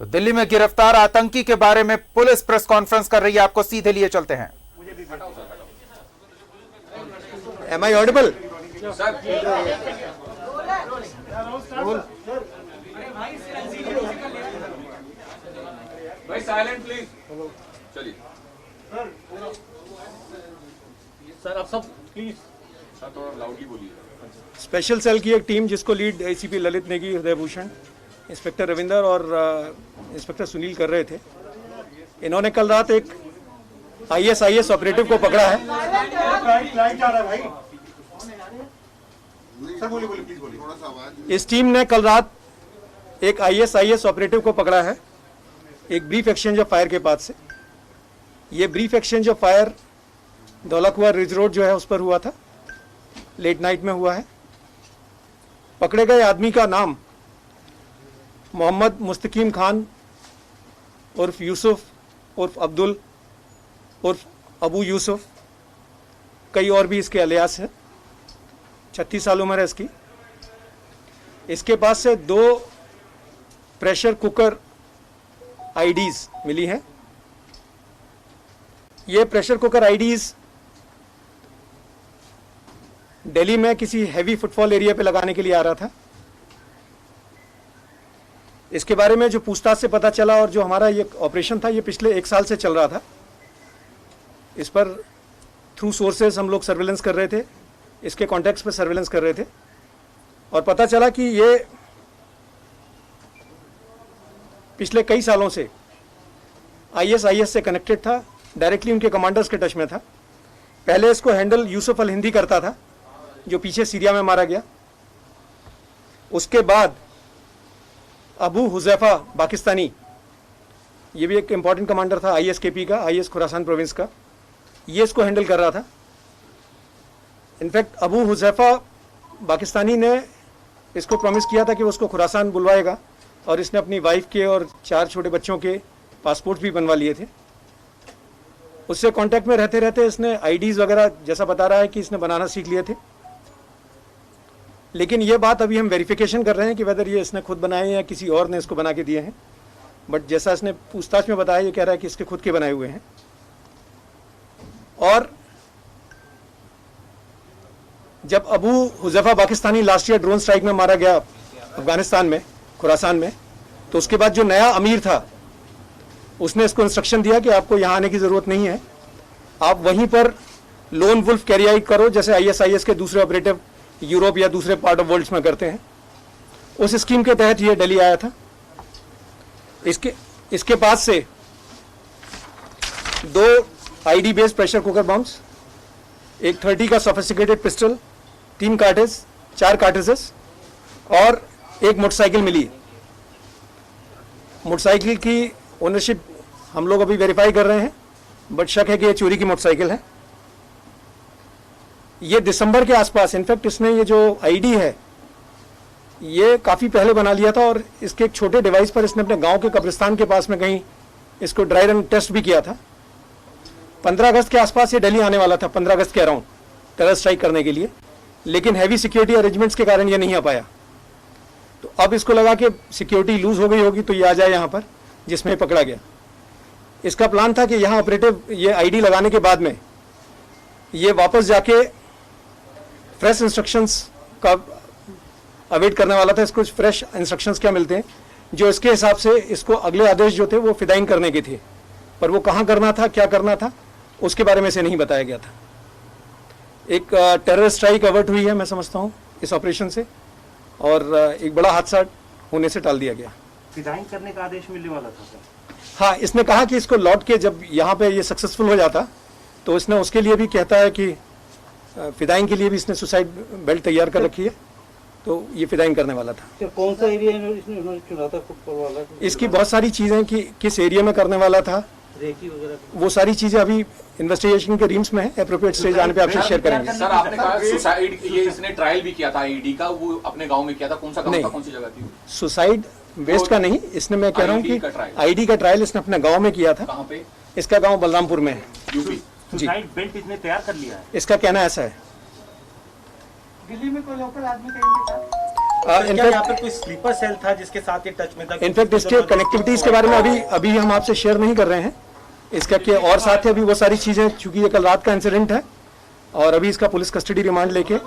तो दिल्ली में गिरफ्तार आतंकी के बारे में पुलिस प्रेस कॉन्फ्रेंस कर रही है, आपको सीधे लिए चलते हैं। Am I audible? भाई साइलेंट प्लीज। चलिए सर आप सब प्लीज सर थोड़ा लाउडली बोलिए। स्पेशल सेल की एक टीम जिसको लीड एसीपी ललित नेगी, हृदय भूषण, इंस्पेक्टर रविंदर और इंस्पेक्टर सुनील कर रहे थे। इन्होंने कल रात एक आईएसआईएस ऑपरेटिव को पकड़ा है। इस टीम ने कल रात एक आईएसआईएस ऑपरेटिव को पकड़ा है एक ब्रीफ एक्सचेंज ऑफ फायर के पास से। ये brief exchange of fire Dhaulakuan ridge road जो है उस पर हुआ था, लेट नाइट में हुआ है। पकड़े गए आदमी का नाम मोहम्मद मुस्तकीम खान उर्फ यूसुफ उर्फ अब्दुल उर्फ अबू यूसुफ, कई और भी इसके अलियास हैं। 36 साल उम्र है इसकी। इसके पास से 2 प्रेशर कुकर आईडीज मिली हैं। ये प्रेशर कुकर आईडीज दिल्ली में किसी हैवी फुटफॉल एरिया पे लगाने के लिए आ रहा था। इसके बारे में जो पूछताछ से पता चला और जो हमारा ये ऑपरेशन था, ये पिछले 1 साल से चल रहा था। इस पर थ्रू सोर्सेस हम लोग सर्वेलेंस कर रहे थे, इसके कॉन्टैक्ट्स पे सर्वेलेंस कर रहे थे और पता चला कि ये पिछले कई सालों से आईएसआईएस से कनेक्टेड था, डायरेक्टली उनके कमांडर्स के टच में था। पहले इसको हैंडल यूसुफ अल हिंदी करता था जो पीछे सीरिया में मारा गया। उसके बाद अबू हुजैफा पाकिस्तानी, ये भी एक इंपॉर्टेंट कमांडर था आईएसकेपी का, आईएस खुरासान प्रोविंस का, ये इसको हैंडल कर रहा था। इनफैक्ट अबू हुजैफा पाकिस्तानी ने इसको प्रॉमिस किया था कि वो उसको खुरासान बुलवाएगा और इसने अपनी वाइफ के और 4 छोटे बच्चों के पासपोर्ट भी बनवा लिए थे। उससे कांटेक्ट में रहते रहते इसने आईडीज वगैरह, जैसा बता रहा है कि इसने बनाना सीख लिए थे। लेकिन ये बात अभी हम वेरिफिकेशन कर रहे हैं कि वेदर ये इसने खुद बनाए हैं या किसी और ने इसको बना के दिए हैं। बट जैसा इसने पूछताछ में बताया, ये कह रहा है कि इसके खुद के बनाए हुए हैं। और जब Abu Huzaifa Pakistani last year drone strike में मारा गया अफगानिस्तान में, खुरासान में, तो उसके बाद जो नया अमीर था उसने इसको इंस्ट्रक्शन दिया कि आपको यहाँ आने की ज़रूरत नहीं है, आप वहीं पर लोन वुल्फ कैरी आउट करो जैसे आईएसआईएस के दूसरे ऑपरेटिव यूरोप या दूसरे पार्ट ऑफ वर्ल्ड्स में करते हैं। उस स्कीम के तहत ये दिल्ली आया था। इसके पास से 2 ID based pressure cooker bombs, एक 30 का सोफिस्टिकेटेड पिस्टल, 3 कार्टेज, 4 कार्टेजेस और एक मोटरसाइकिल मिली। मोटरसाइकिल की ओनरशिप हम लोग अभी वेरीफाई कर रहे हैं, बट शक है कि ये चोरी की मोटरसाइकिल है। ये दिसंबर के आसपास, इनफैक्ट इसने ये जो आईडी है ये काफ़ी पहले बना लिया था और इसके एक छोटे डिवाइस पर इसने अपने गांव के कब्रिस्तान के पास में कहीं इसको ड्राई रन टेस्ट भी किया था। 15 अगस्त के आसपास ये दिल्ली आने वाला था, 15 अगस्त के अराउंड, टेरर स्ट्राइक करने के लिए, लेकिन हैवी सिक्योरिटी अरेंजमेंट्स के कारण ये नहीं आ पाया। तो अब इसको लगा कि सिक्योरिटी लूज हो गई होगी तो ये आ जाए यहाँ पर, जिसमें पकड़ा गया। इसका प्लान था कि यहाँ ऑपरेटिव ये आईडी लगाने के बाद में ये वापस जाके फ्रेश इंस्ट्रक्शंस का अवेट करने वाला था। इसको फ्रेश इंस्ट्रक्शंस क्या मिलते हैं जो इसके हिसाब से इसको अगले आदेश जो थे वो फिदाइन करने के थे, पर वो कहाँ करना था, क्या करना था, उसके बारे में से नहीं बताया गया था। एक टेरर स्ट्राइक अवर्ट हुई है मैं समझता हूँ इस ऑपरेशन से, और एक बड़ा हादसा होने से टाल दिया गया। डिजाइन करने का आदेश मिलने वाला था सर। हाँ, इसने कहा कि इसको लौट के जब यहाँ पे ये सक्सेसफुल हो जाता तो इसने उसके लिए भी कहता है कि फिदाइन के लिए भी इसने सुसाइड बेल्ट तैयार कर रखी है, तो ये फिदाइन करने वाला था। कौन सा एरिया इसने चुना था फुटबॉल वाला? इसकी बहुत सारी चीज़ें कि किस एरिया में करने वाला था, रेकी वगैरह, वो सारी चीज़ें अभी इन्वेस्टिगेशन के रीम्स में है। एप्रोप्रिएट स्टेज आने पे आपसे शेयर करेंगे। सर आपने कहा सुसाइड, ये इसने ट्रायल भी किया था आईडी का, वो अपने गांव में किया था, कौन सा गांव था, कौन सी जगह थी? सुसाइड वेस्ट का नहीं, इसने, मैं कह रहा हूँ कि आईडी का ट्रायल इसने अपने गाँव में किया था। कहाँ पे? इसका गाँव बलरामपुर में है, यूपी। सुसाइड बेल्ट इसने तैयार कर लिया है, इसका कहना ऐसा है। दिल्ली में कोई लोकल आदमी कहीं क्या यहाँ पर कोई स्लीपर सेल था जिसके साथ ये टच में था? इनफैक्ट इसके कनेक्टिविटीज के बारे में अभी हम आपसे शेयर नहीं कर रहे हैं। इसका के और साथ है अभी वो सारी चीजें, चूंकि ये कल रात का इंसिडेंट है और अभी इसका पुलिस कस्टडी रिमांड लेके।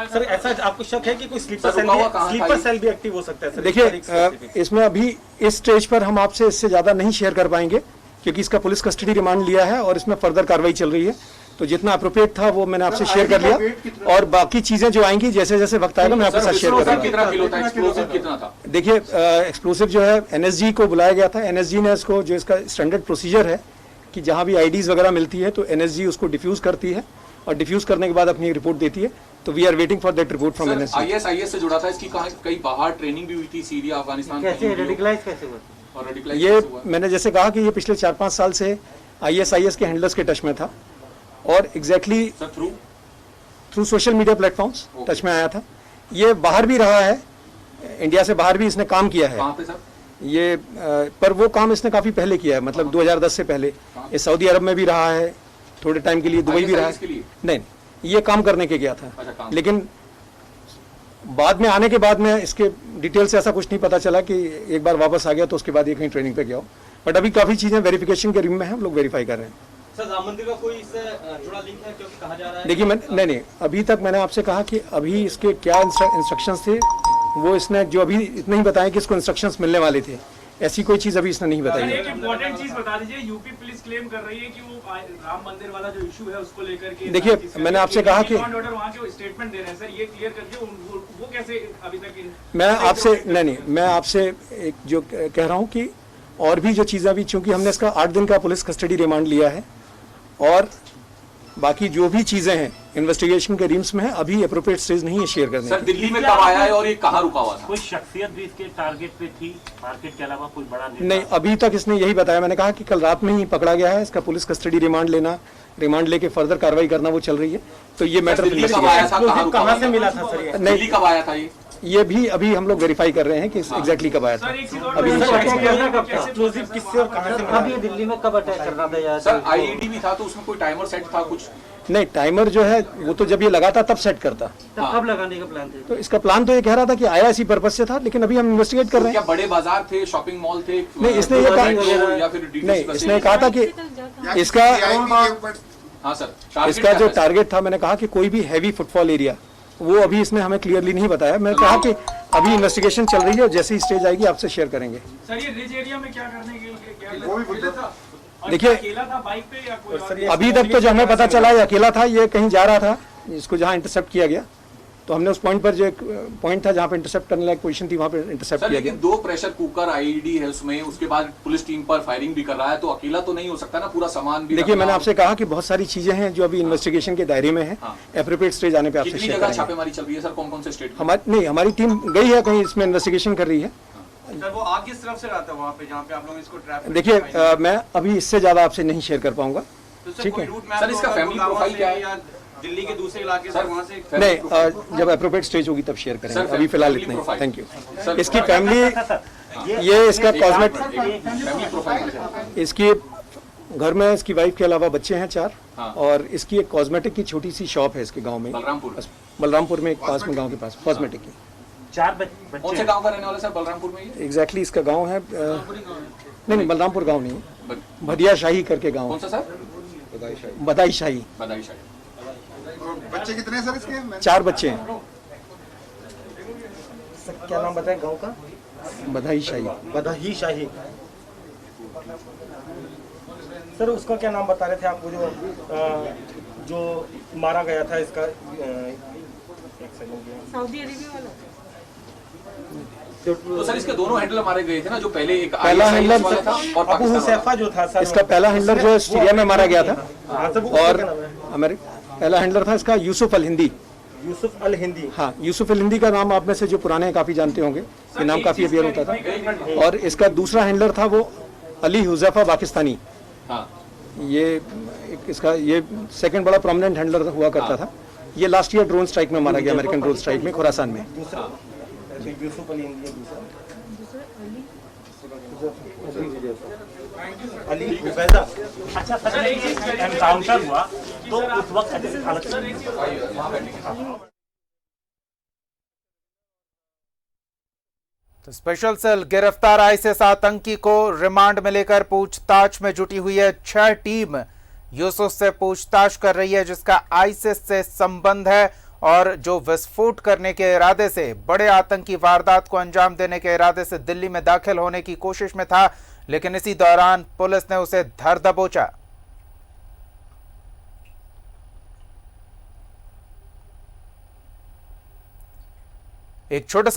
सर ऐसा आपको शक है कि कोई स्लीपर सेल भी एक्टिव हो सकता है सर? देखिए इसमें अभी इस स्टेज पर हम आपसे इससे ज्यादा नहीं शेयर कर पाएंगे, क्योंकि इसका पुलिस कस्टडी रिमांड लिया है और इसमें फर्दर कार्रवाई चल रही है। तो जितना अप्रोप्रिएट था वो मैंने आपसे शेयर कर लिया, और बाकी चीजें जो आएंगी जैसे जैसे वक्त आएगा मैं आपके साथ शेयर करूंगा। कितना किलो था एक्सप्लोसिव, कितना था? देखिए एक्सप्लोसिव जो है एनएसजी को बुलाया गया था। एनएसजी ने इसको, जो इसका स्टैंडर्ड प्रोसीजर है कि जहां भी आईडीज वगैरह मिलती है तो एनएसजी उसको डिफ्यूज करती है और डिफ्यूज करने के बाद अपनी रिपोर्ट देती है। तो we are waiting for that report from NSG. ISIS से जुड़ा था, इसकी कहीं बाहर ट्रेनिंग भी हुई थी, सीरिया अफगानिस्तान। कैसे रेडिकलाइज कैसे हुआ? और रेडिकलाइज ये मैंने जैसे कहा कि ये पिछले 4-5 साल से आईएसआईएस के हैंडलर्स के टच में था और exactly through social media platforms touch में आया था। ये बाहर भी रहा है, इंडिया से बाहर भी इसने काम किया है। कहाँ पे सर? ये पर वो काम इसने काफी पहले किया है, मतलब 2010 से पहले। ये सऊदी अरब में भी रहा है थोड़े टाइम के लिए, दुबई भी रहा है। नहीं, ये काम करने के गया था, लेकिन बाद में आने के बाद में इसके डिटेल से ऐसा कुछ नहीं पता चला कि एक बार वापस आ गया तो उसके बाद ये कहीं ट्रेनिंग पे गया हो। बट अभी काफी चीजें वेरिफिकेशन के रिम में है, हम लोग वेरीफाई कर रहे हैं। सर राम मंदिर का कोई इससे जुड़ा लिंक है, क्योंकि कहा जा रहा है? देखिए नहीं, अभी तक मैंने आपसे कहा कि अभी इसके क्या इंस्ट्रक्शंस थे वो इसने जो अभी इतना ही बताया कि इसको इंस्ट्रक्शंस मिलने वाले थे, ऐसी कोई चीज अभी इसने नहीं बताई है। एक इम्पोर्टेंट चीज बता दीजिए, यूपी पुलिस क्लेम कर रही है कि वो राम मंदिर वाला जो इशू है उसको लेकर के, देखिए मैंने आपसे कहा कि वहाँ के स्टेटमेंट दे रहे हैं सर, ये क्लियर करके वो कैसे अभी तक मैं आपसे नहीं, मैं आपसे एक जो कह रहा हूँ कि और भी जो चीज़ें अभी, चूंकि हमने इसका 8 दिन का पुलिस कस्टडी रिमांड लिया है और बाकी जो भी चीजें हैं इन्वेस्टिगेशन के रीम्स में है, अभी अप्रोप्रिएट स्टेज नहीं है शेयर करने सर दिल्ली में कब आया है और ये कहाँ रुका हुआ था? कोई शख्सियत भी इसके टारगेट पे थी, मार्केट के अलावा कोई बड़ा नेता? नहीं, अभी तक इसने यही बताया। मैंने कहा कि कल रात में ही पकड़ा गया है, इसका पुलिस कस्टडी रिमांड लेना, रिमांड लेके फर्दर कार्रवाई करना वो चल रही है। तो ये मैटर कहाँ से मिला था सर? दिल्ली कब आया था ये भी अभी हम लोग वेरीफाई कर रहे हैं कि एग्जैक्टली कब आया था। अभी एक्सप्लोसिव किससे और कहाँ से? अब ये दिल्ली में कब अटैक करना था यार? सर आईईडी भी था तो उसमें कोई टाइमर सेट था कुछ? नहीं, टाइमर जो है वो तो जब ये लगाता तब सेट करता। तब कब लगाने का प्लान था? तो इसका प्लान तो ये कह रहा था कि आया इसी पर्पज से था, लेकिन अभी हम इन्वेस्टिगेट कर रहे हैं। क्या बड़े बाजार थे, शॉपिंग मॉल थे? नहीं, इसने ये कहा, या फिर नहीं, इसने कहा था कि इसका हाँ सर, इसका जो टारगेट था, मैंने कहा कि कोई भी हैवी फुटफॉल एरिया, वो अभी इसने हमें क्लियरली नहीं बताया। मैं कहा कि अभी इन्वेस्टिगेशन चल रही है और जैसे ही स्टेज आएगी आपसे शेयर करेंगे। सर ये रिज एरिया में क्या करने के लिए वो भी पूछा था। देखिए अकेला था बाइक पे या कोई? अभी तक तो जो हमें पता चला ये अकेला था, ये कहीं जा रहा था, इसको जहाँ इंटरसेप्ट किया गया तो हमने उस पॉइंट पर, जो एक पॉइंट था जहाँ पे इंटरसेप्ट करने लायक पोजीशन थी, वहाँ पे इंटरसेप्ट किया गया। 2 प्रेशर कुकर आईईडी है उसमें, उसके बाद पुलिस टीम पर फायरिंग भी कर रहा है, तो अकेला तो नहीं हो सकता ना, पूरा सामान भी। देखिए मैंने आपसे कहा कि बहुत सारी चीजें हैं जो अभी इन्वेस्टिगेशन के दायरे में है, एप्रोप्रिएट स्टेज आने पे आपसे शेयर करेंगे। छापेमारी चल रही है सर, कौन कौन से स्टेट? हमारी टीम गई है कहीं, इसमें इन्वेस्टिगेशन कर रही है। सर वो आग किस तरफ से रहा था वहाँ पे जहाँ पे आप लोग इसको ट्रैप? देखिए मैं अभी इससे ज्यादा आपसे नहीं शेयर कर पाऊंगा, ठीक है? सर इसका फैमिली प्रोफाइल क्या है? दिल्ली के दूसरे इलाके से वहाँ से? नहीं, जब अप्रोप्रिएट स्टेज होगी तब शेयर करेंगे, अभी फिलहाल इतना ही। Thank you. सर इसकी फैमिली, ये इसका कॉस्मेटिक, फैमिली प्रोफाइल, इसकी घर में इसकी वाइफ के अलावा बच्चे हैं 4, हाँ। और इसकी एक कॉस्मेटिक की छोटी सी शॉप है इसके गांव में, बलरामपुर में, पास में, गांव के पास, कॉस्मेटिक की। 4 बच्चे। कौन से गांव का रहने वाला सर बलरामपुर में? ये एग्जैक्टली इसका गांव है, नहीं बलरामपुर गांव नहीं है, भदिया शाही करके गांव। कौन सा सर? बदाई शाही। बदाई शाही। बच्चे कितने सर इसके? 4 बच्चे हैं। क्या नाम बताएं गाँव का? बधाई शाही। बधाई शाही। सर उसका क्या नाम बता रहे थे आपको, जो मारा गया था इसका? सऊदी अरेबिया वाला। तो सर इसके दोनों हैंडलर मारे गए थे ना, जो पहले एक पहला हैंडलर वाला था और अबू हुसैफा जो था सर, इसका पहला हैंडलर जो सीरिया में मारा गया था, हाँ, सर, और पहला हैंडलर था इसका यूसुफ अल हिंदी। यूसुफ अल हिंदी। हाँ, यूसुफ अल हिंदी का नाम आप में से जो पुराने काफी जानते होंगे, ये नाम काफी अपियर होता था। और इसका दूसरा हैंडलर था वो अली हुजैफा पाकिस्तानी। हाँ। ये इसका ये सेकंड बड़ा प्रोमिनेंट हैंडलर हुआ करता था। ये लास्ट ईयर ड्रोन स्ट्राइक में मारा गया, अमेरिकन ड्रोन स्ट्राइक में, खुरासान में। यूसुफ अली हिंदी, अली हुफैजा। अच्छा सर, एनकाउंटर हुआ तो उस वक्त अलग तो स्पेशल सेल गिरफ्तार आईएसआईएस आतंकी को रिमांड में लेकर पूछताछ में जुटी हुई है। 6 टीम यूसुफ से पूछताछ कर रही है, जिसका आईएसआईएस से संबंध है और जो विस्फोट करने के इरादे से, बड़े आतंकी वारदात को अंजाम देने के इरादे से दिल्ली में दाखिल होने की कोशिश में था, लेकिन इसी दौरान पुलिस ने उसे धर दबोचा। एक छोटा